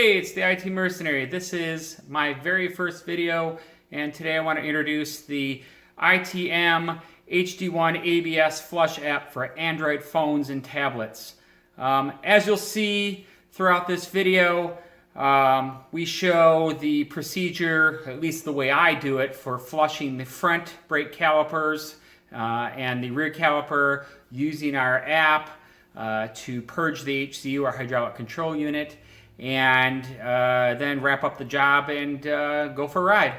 Hey, it's the IT Mercenary. This is my very first video, and today I want to introduce the ITM HD1 ABS Flush app for Android phones and tablets. As you'll see throughout this video, we show the procedure, at least the way I do it, for flushing the front brake calipers and the rear caliper using our app to purge the HCU, or hydraulic control unit, and then wrap up the job and go for a ride.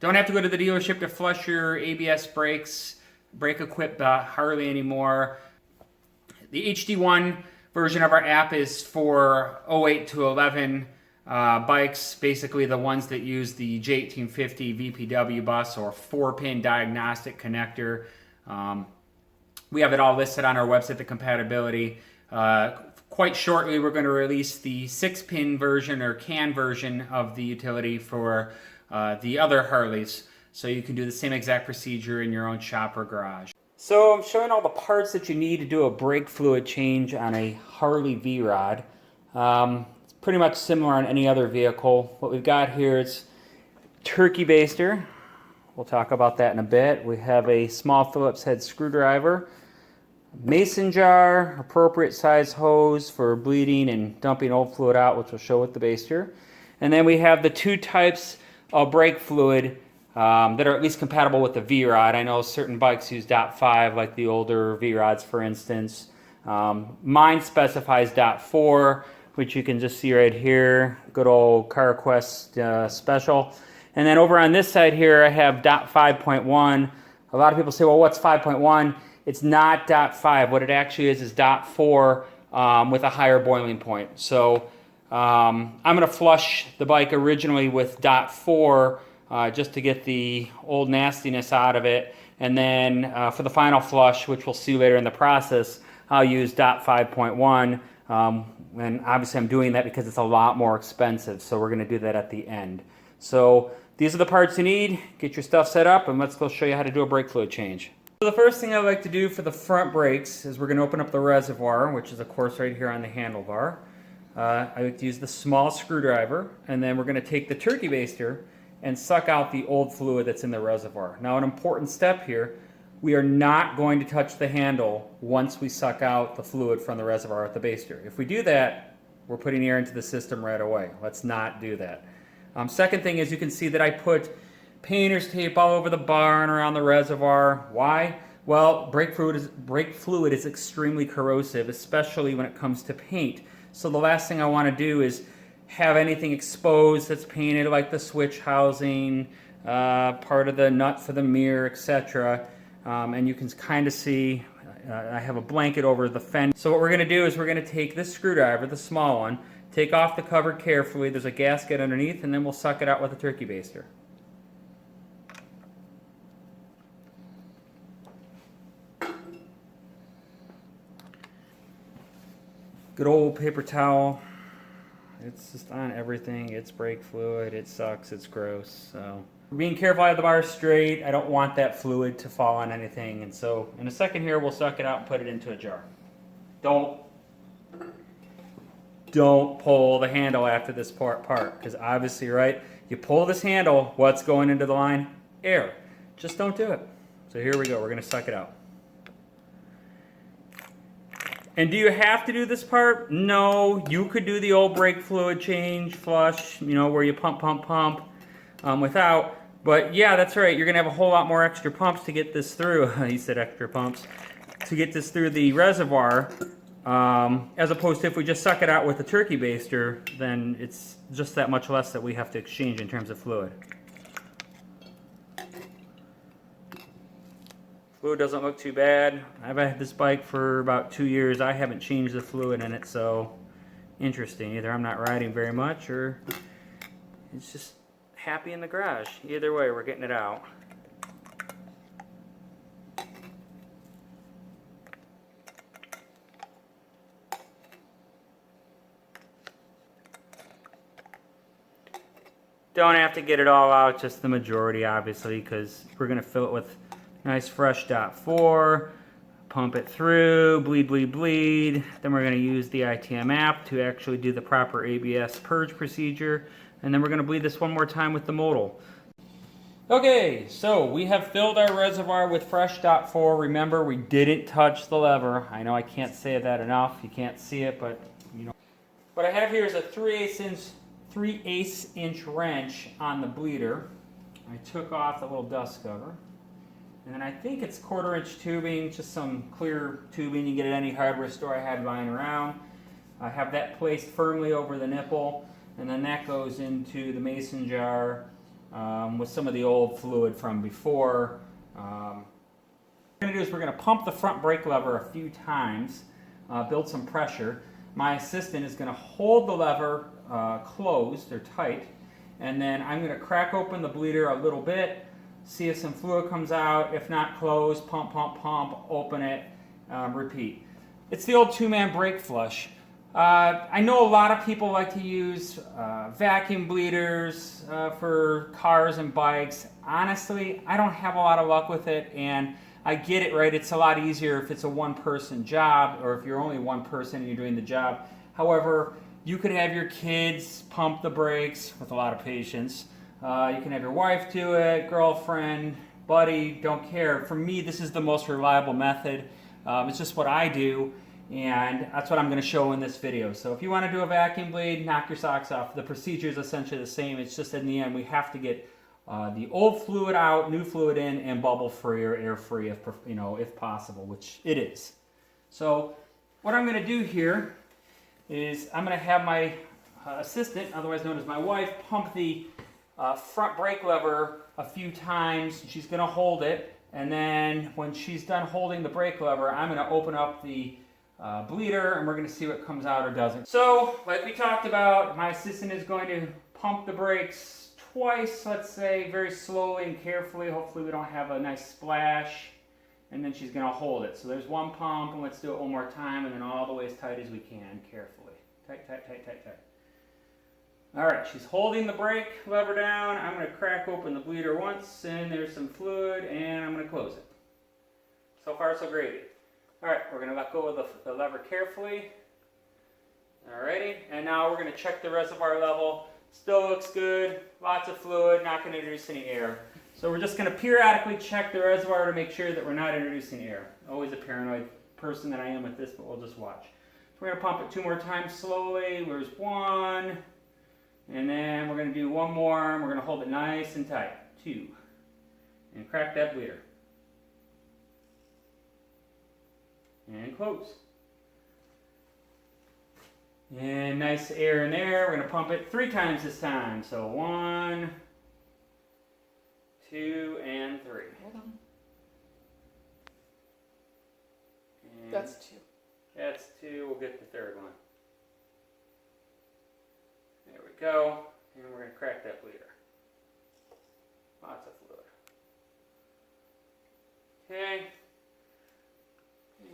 Don't have to go to the dealership to flush your ABS brakes, brake-equipped Harley anymore. The HD1 version of our app is for 08 to 11 bikes, basically the ones that use the J1850 VPW bus or 4-pin diagnostic connector. We have it all listed on our website, the compatibility. Quite shortly, we're going to release the 6-pin version or CAN version of the utility for the other Harleys, so you can do the same exact procedure in your own shop or garage. So I'm showing all the parts that you need to do a brake fluid change on a Harley V-Rod. It's pretty much similar on any other vehicle. What we've got here is turkey baster. We'll talk about that in a bit. We have a small Phillips head screwdriver, mason jar, appropriate size hose for bleeding and dumping old fluid out, which we'll show with the baster. And then we have the two types of brake fluid that are at least compatible with the V-Rod. I know certain bikes use .5, like the older V-Rods, for instance. Mine specifies .4, which you can just see right here. Good old CarQuest special. And then over on this side here, I have .5.1. A lot of people say, well, what's 5.1? It's not .5. What it actually is .4 with a higher boiling point. So I'm going to flush the bike originally with .4 just to get the old nastiness out of it. And then for the final flush, which we'll see later in the process, I'll use .5.1. And obviously I'm doing that because it's a lot more expensive. So we're going to do that at the end. So these are the parts you need. Get your stuff set up, and let's go show you how to do a brake fluid change. So the first thing I like to do for the front brakes is we're going to open up the reservoir, which is of course right here on the handlebar. I like to use the small screwdriver, and then we're going to take the turkey baster and suck out the old fluid that's in the reservoir. Now, an important step here, we are not going to touch the handle once we suck out the fluid from the reservoir with the baster. If we do that, we're putting air into the system right away. Let's not do that. Second thing is, you can see that I put painter's tape all over the bar and around the reservoir. Why? Well, brake fluid is extremely corrosive, especially when it comes to paint. So the last thing I want to do is have anything exposed that's painted, like the switch housing, part of the nut for the mirror, etc. And you can kind of see I have a blanket over the fender. So what we're going to do is we're going to take this screwdriver, the small one, take off the cover carefully. There's a gasket underneath, and then we'll suck it out with a turkey baster. Good old paper towel. It's just on everything. It's brake fluid. It sucks. It's gross. So being careful, I have the bar straight. I don't want that fluid to fall on anything. And so in a second here, we'll suck it out and put it into a jar. Don't pull the handle after this part, because obviously, right, you pull this handle, what's going into the line? Air. Just don't do it. So here we go. We're going to suck it out. And do you have to do this part? No. You could do the old brake fluid change, flush, you know, where you pump, without. But yeah, that's right. You're going to have a whole lot more extra pumps to get this through. He said extra pumps. To get this through the reservoir. As opposed to if we just suck it out with the turkey baster, then it's just that much less that we have to exchange in terms of fluid. Fluid doesn't look too bad. I've had this bike for about 2 years. I haven't changed the fluid in it, so interesting. Either I'm not riding very much, or it's just happy in the garage. Either way, we're getting it out. Don't have to get it all out, just the majority, obviously, because we're going to fill it with nice fresh .4. Pump it through, bleed, bleed, bleed. Then we're going to use the ITM app to actually do the proper ABS purge procedure. And then we're going to bleed this one more time with the modal. Okay, so we have filled our reservoir with fresh .4. Remember, we didn't touch the lever. I know I can't say that enough. You can't see it, but you know. What I have here is a 3/8 inch wrench on the bleeder. I took off the little dust cover. And then I think it's 1/4 inch tubing, just some clear tubing you get at any hardware store I had lying around. I have that placed firmly over the nipple, and then that goes into the mason jar with some of the old fluid from before. What we're going to do is we're going to pump the front brake lever a few times, build some pressure. My assistant is going to hold the lever closed or tight, and then I'm going to crack open the bleeder a little bit, see if some fluid comes out. If not, close, pump, pump, pump, open it, repeat. It's the old two-man brake flush. I know a lot of people like to use vacuum bleeders for cars and bikes. Honestly, I don't have a lot of luck with it, and I get it, right? It's a lot easier if it's a one-person job, or if you're only one person and you're doing the job. However, you could have your kids pump the brakes with a lot of patience. You can have your wife do it, girlfriend, buddy, don't care. For me, this is the most reliable method. It's just what I do, and that's what I'm going to show in this video. So if you want to do a vacuum bleed, knock your socks off. The procedure is essentially the same. It's just in the end, we have to get the old fluid out, new fluid in, and bubble-free or air-free if possible, which it is. So what I'm going to do here is I'm going to have my assistant, otherwise known as my wife, pump the front brake lever a few times. She's going to hold it, and then when she's done holding the brake lever, I'm going to open up the bleeder, and we're going to see what comes out or doesn't. So, like we talked about, my assistant is going to pump the brakes twice, let's say, very slowly and carefully. Hopefully we don't have a nice splash, and then she's going to hold it. So there's one pump, and let's do it one more time, and then all the way as tight as we can, carefully. Tight, tight, tight, tight, tight. All right, she's holding the brake lever down. I'm going to crack open the bleeder once, and there's some fluid, and I'm going to close it. So far, so gravy. All right, we're going to let go of the lever carefully. Alrighty, and now we're going to check the reservoir level. Still looks good, lots of fluid, not going to introduce any air. So we're just going to periodically check the reservoir to make sure that we're not introducing air. Always a paranoid person that I am with this, but we'll just watch. So we're going to pump it 2 more times slowly. There's 1. And then we're going to do 1 more, and we're going to hold it nice and tight. 2. And crack that bleeder. And close. And nice air in there. We're going to pump it 3 times this time. So 1, 2, and 3. Hold on. And that's 2. That's 2. We'll get the 3rd one. There we go, and we're going to crack that bleeder. Lots of fluid. Okay,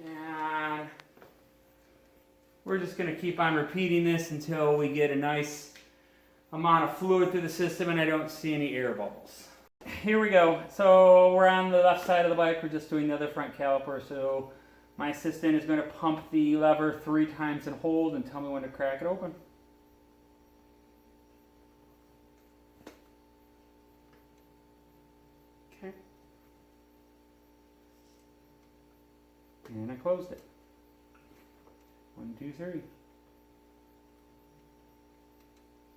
and we're just going to keep on repeating this until we get a nice amount of fluid through the system and I don't see any air bubbles. Here we go. So we're on the left side of the bike. We're just doing the other front caliper. So my assistant is going to pump the lever 3 times and hold and tell me when to crack it open. Okay. And I closed it. 1, 2, 3.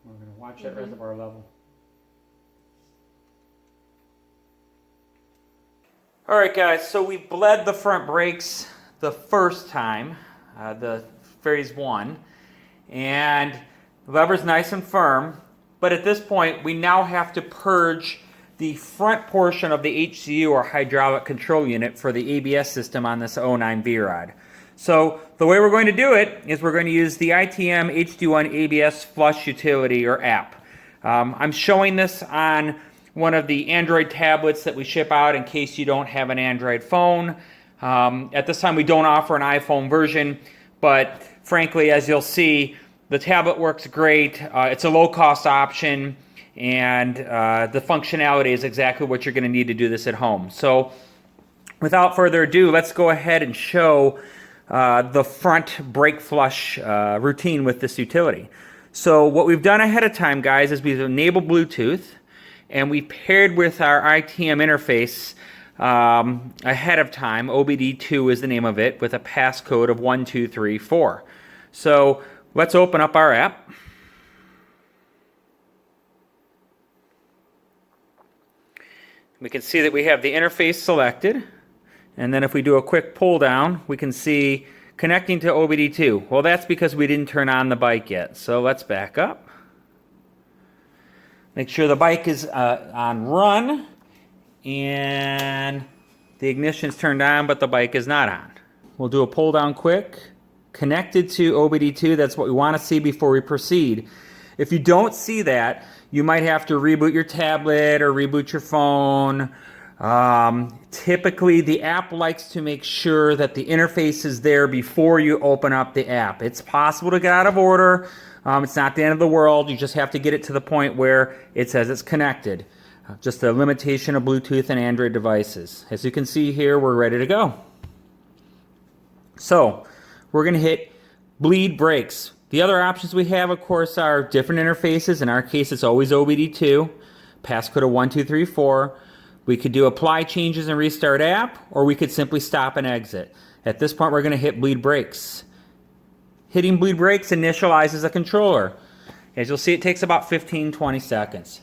We're going to watch that reservoir level. Alright guys, so we bled the front brakes the first time, the phase 1, and the lever's nice and firm, but at this point we now have to purge the front portion of the HCU or hydraulic control unit for the ABS system on this 09 V-Rod. So the way we're going to do it is we're going to use the ITM HD1 ABS Flush Utility or app. I'm showing this on one of the Android tablets that we ship out in case you don't have an Android phone. At this time we don't offer an iPhone version, but frankly, as you'll see, the tablet works great. It's a low-cost option, and the functionality is exactly what you're going to need to do this at home. So we're without further ado, let's go ahead and show the front brake flush routine with this utility. So what we've done ahead of time, guys, is we've enabled Bluetooth, and we paired with our ITM interface ahead of time. OBD2 is the name of it, with a passcode of 1234. So let's open up our app. We can see that we have the interface selected, and then if we do a quick pull down, we can see connecting to OBD2. Well, that's because we didn't turn on the bike yet. So let's back up. Make sure the bike is on run, and the ignition's turned on, but the bike is not on. We'll do a pull down quick. Connected to OBD2, that's what we want to see before we proceed. If you don't see that, you might have to reboot your tablet or reboot your phone. Typically, the app likes to make sure that the interface is there before you open up the app. It's possible to get out of order. It's not the end of the world. You just have to get it to the point where it says it's connected. Just a limitation of Bluetooth and Android devices. As you can see here, we're ready to go. So, we're going to hit bleed brakes. The other options we have, of course, are different interfaces. In our case, it's always OBD2, passcode of 1234. We could do apply changes and restart app, or we could simply stop and exit. At this point, we're going to hit bleed brakes. Hitting bleed brakes initializes the controller. As you'll see, it takes about 15-20 seconds.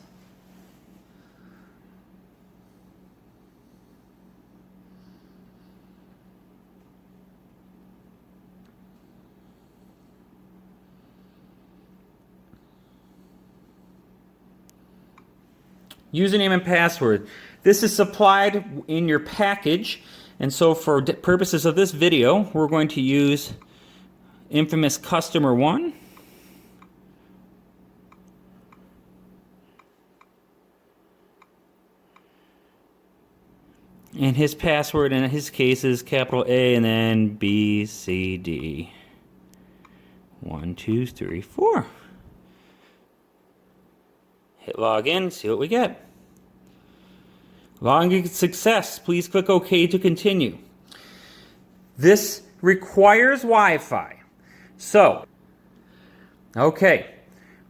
Username and password. This is supplied in your package, and so for purposes of this video, we're going to use infamous customer 1. And his password in his case is capital A and then B, C, D. 1, 2, 3, 4. Hit login, see what we get. Login success. Please click OK to continue. This requires Wi-Fi. So, okay,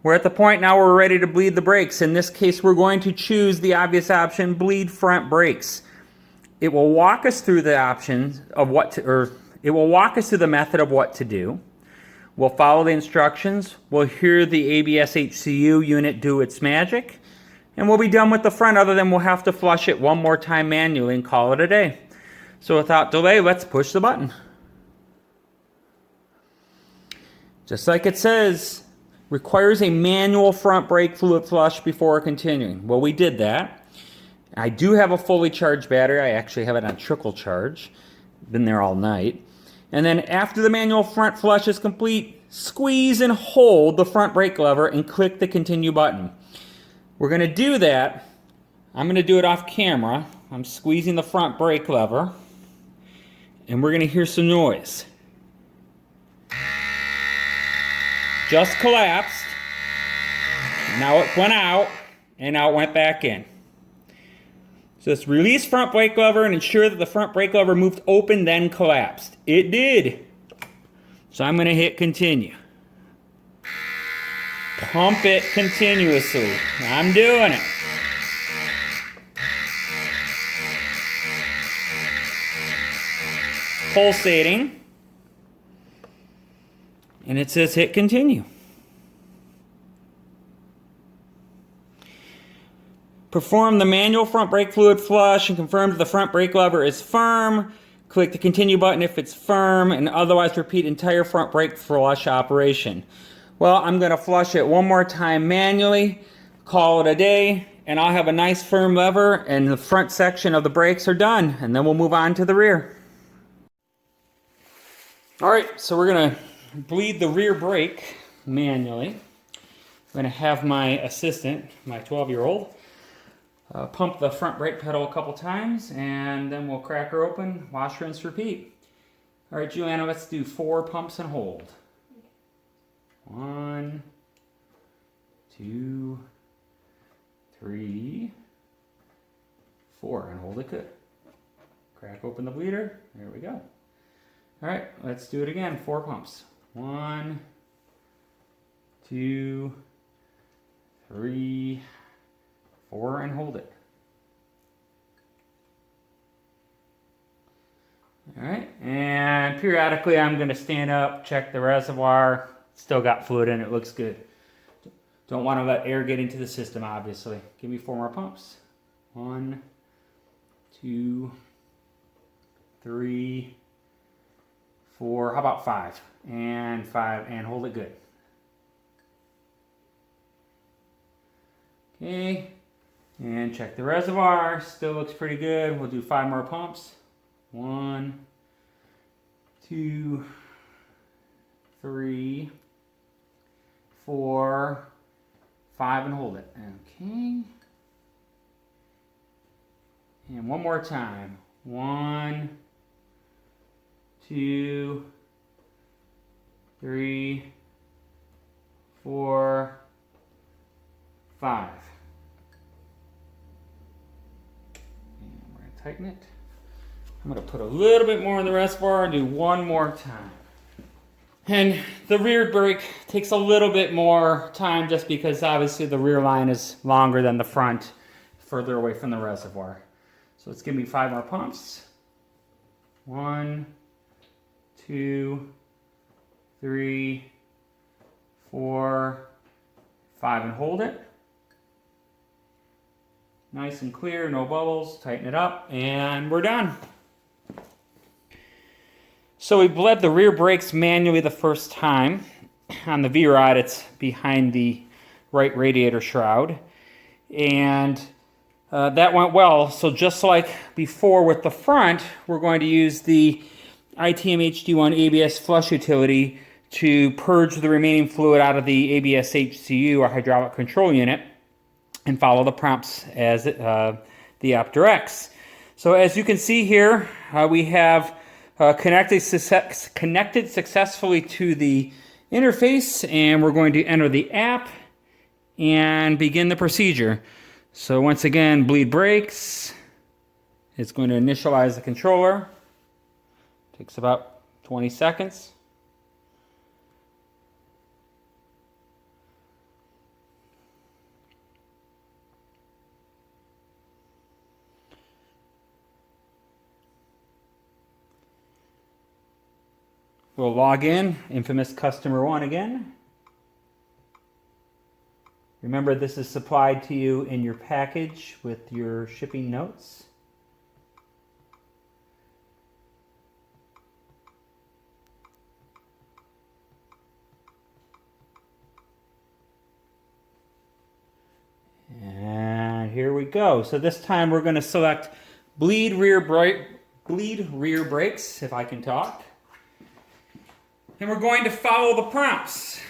we're at the point now where we're ready to bleed the brakes. In this case, we're going to choose the obvious option, bleed front brakes. It will walk us through the options of it will walk us through the method of what to do. We'll follow the instructions. We'll hear the ABS HCU unit do its magic. And we'll be done with the front, other than we'll have to flush it one more time manually and call it a day. So without delay, let's push the button. Just like it says, requires a manual front brake fluid flush before continuing. Well, we did that. I do have a fully charged battery. I actually have it on trickle charge. Been there all night. And then after the manual front flush is complete, squeeze and hold the front brake lever and click the continue button. We're going to do that. I'm going to do it off camera. I'm squeezing the front brake lever, and we're going to hear some noise. Just collapsed. Now it went out, and now it went back in. So let's release front brake lever and ensure that the front brake lever moved open, then collapsed. It did. So I'm going to hit continue. Pump it continuously. I'm doing it. Pulsating. And it says hit continue. Perform the manual front brake fluid flush and confirm that the front brake lever is firm. Click the continue button if it's firm, and otherwise repeat entire front brake flush operation. Well, I'm going to flush it one more time manually, call it a day, and I'll have a nice firm lever, and the front section of the brakes are done, and then we'll move on to the rear. Alright, so we're going to bleed the rear brake manually. I'm going to have my assistant, my 12-year-old, pump the front brake pedal a couple times, and then we'll crack her open, wash, rinse, repeat. All right, Juliana, let's do 4 pumps and hold. 1, 2, 3, 4, and hold it good. Crack open the bleeder. There we go. All right, let's do it again. 4 pumps. 1, 2, 3, 4, and hold it. All right, and periodically I'm going to stand up, check the reservoir. Still got fluid in it, looks good. Don't want to let air get into the system, obviously. Give me 4 more pumps. 1, 2, 3, 4. How about 5? And 5, and hold it good. Okay, and check the reservoir. Still looks pretty good. We'll do 5 more pumps. 1, 2, 3, 4, 5, and hold it. Okay. And one more time. 1, 2, 3, 4, 5. And we're going to tighten it. I'm going to put a little bit more in the reservoir and do 1 more time. And the rear brake takes a little bit more time just because obviously the rear line is longer than the front, further away from the reservoir. So let's give me 5 more pumps. 1, 2, 3, 4, 5, and hold it. Nice and clear, no bubbles. Tighten it up, and we're done. So we bled the rear brakes manually the first time. On the V-Rod, it's behind the right radiator shroud. And that went well. So just like before with the front, we're going to use the ITM HD1 ABS flush utility to purge the remaining fluid out of the ABS HCU, or hydraulic control unit, and follow the prompts as the app directs. So as you can see here, we have connected successfully to the interface, and we're going to enter the app and begin the procedure. So once again, bleed brakes. It's going to initialize the controller. Takes about 20 seconds. We'll log in, infamous customer 1 again. Remember, this is supplied to you in your package with your shipping notes. And here we go. So this time we're going to select bleed rear brakes, if I can talk. And we're going to follow the prompts.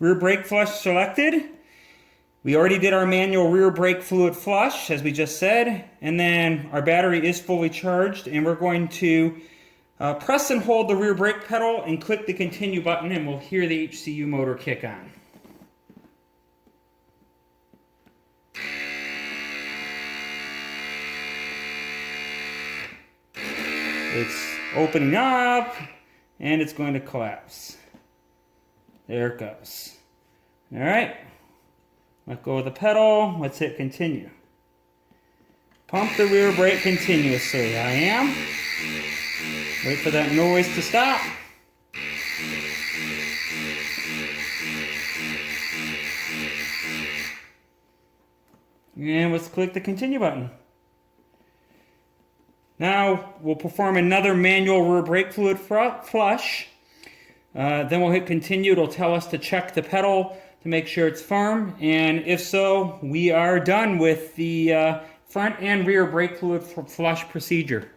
Rear brake flush selected. We already did our manual rear brake fluid flush, as we just said. And then our battery is fully charged, and we're going to press and hold the rear brake pedal and click the continue button, and we'll hear the HCU motor kick on. It's opening up, and it's going to collapse. There it goes. All right, let go of the pedal. Let's hit continue. Pump the rear brake continuously. I am. Wait for that noise to stop. And let's click the continue button. Now we'll perform another manual rear brake fluid flush. Then we'll hit continue. It'll tell us to check the pedal to make sure it's firm. And if so, we are done with the front and rear brake fluid flush procedure.